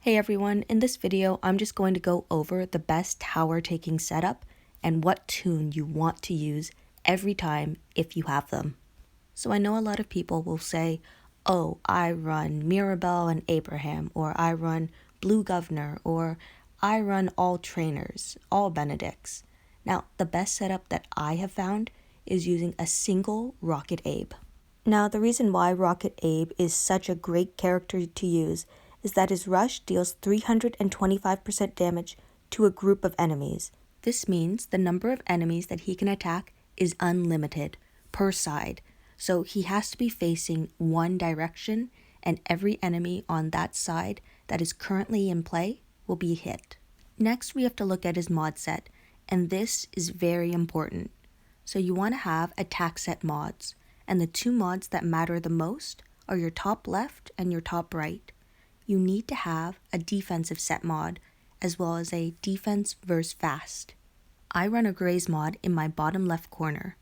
Hey everyone, in this video I'm just going to go over the best tower taking setup and what toon you want to use every time if you have them. So I know a lot of people will say, oh, I run Mirabelle and Abraham, or I run Blue Governor, or I run all trainers, all Benedicts. Now the best setup that I have found is using a single Rocket Abe. Now the reason why Rocket Abe is such a great character to use is that his rush deals 325% damage to a group of enemies. This means the number of enemies that he can attack is unlimited, per side. So he has to be facing one direction, and every enemy on that side that is currently in play will be hit. Next, we have to look at his mod set, and this is very important. So you want to have attack set mods, and the two mods that matter the most are your top left and your top right. You need to have a defensive set mod, as well as a defense versus fast. I run a graze mod in my bottom left corner.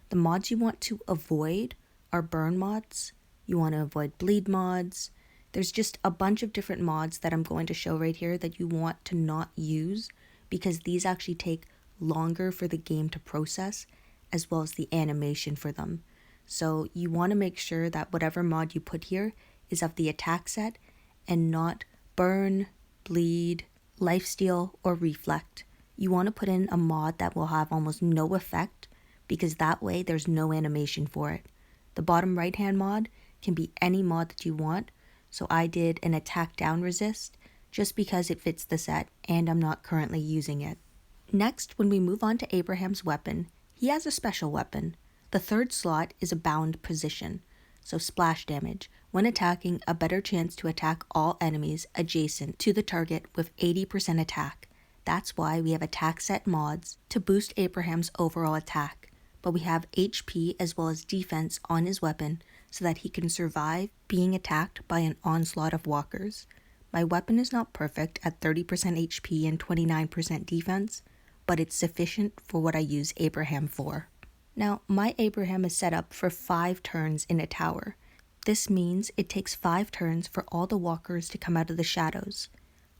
The mods you want to avoid are burn mods. You want to avoid bleed mods. There's just a bunch of different mods that I'm going to show right here that you want to not use because these actually take longer for the game to process, as well as the animation for them. So you want to make sure that whatever mod you put here is of the attack set and not burn, bleed, lifesteal, or reflect. You want to put in a mod that will have almost no effect because that way there's no animation for it. The bottom right hand mod can be any mod that you want, so I did an attack down resist just because it fits the set and I'm not currently using it. Next, when we move on to Abraham's weapon, he has a special weapon. The third slot is a bound position, so splash damage. When attacking, a better chance to attack all enemies adjacent to the target with 80% attack. That's why we have attack set mods to boost Abraham's overall attack, but we have HP as well as defense on his weapon so that he can survive being attacked by an onslaught of walkers. My weapon is not perfect at 30% HP and 29% defense, but it's sufficient for what I use Abraham for. Now, my Abraham is set up for 5 turns in a tower. This means it takes 5 turns for all the walkers to come out of the shadows.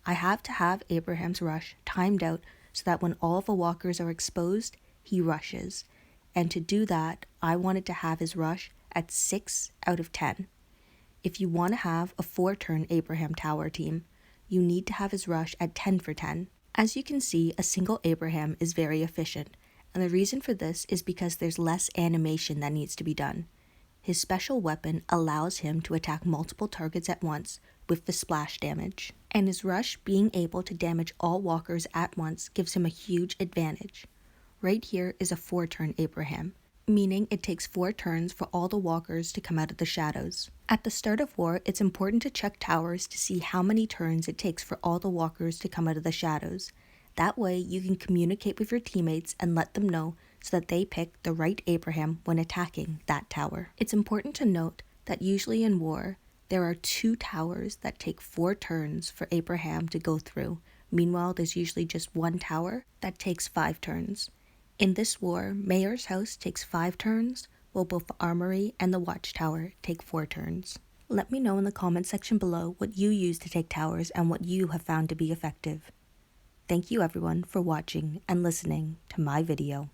I have to have Abraham's rush timed out so that when all of the walkers are exposed, he rushes. And to do that, I wanted to have his rush at 6 out of 10. If you want to have a 4-turn Abraham tower team, you need to have his rush at 10 for 10. As you can see, a single Abraham is very efficient. And the reason for this is because there's less animation that needs to be done. His special weapon allows him to attack multiple targets at once with the splash damage. And his rush being able to damage all walkers at once gives him a huge advantage. Right here is a 4-turn Abraham, meaning it takes 4 turns for all the walkers to come out of the shadows. At the start of war, it's important to check towers to see how many turns it takes for all the walkers to come out of the shadows. That way you can communicate with your teammates and let them know so that they pick the right Abraham when attacking that tower. It's important to note that usually in war, there are 2 towers that take 4 turns for Abraham to go through. Meanwhile, there's usually just 1 tower that takes 5 turns. In this war, Mayor's House takes 5 turns, while both the Armory and the Watchtower take 4 turns. Let me know in the comment section below what you use to take towers and what you have found to be effective. Thank you everyone for watching and listening to my video.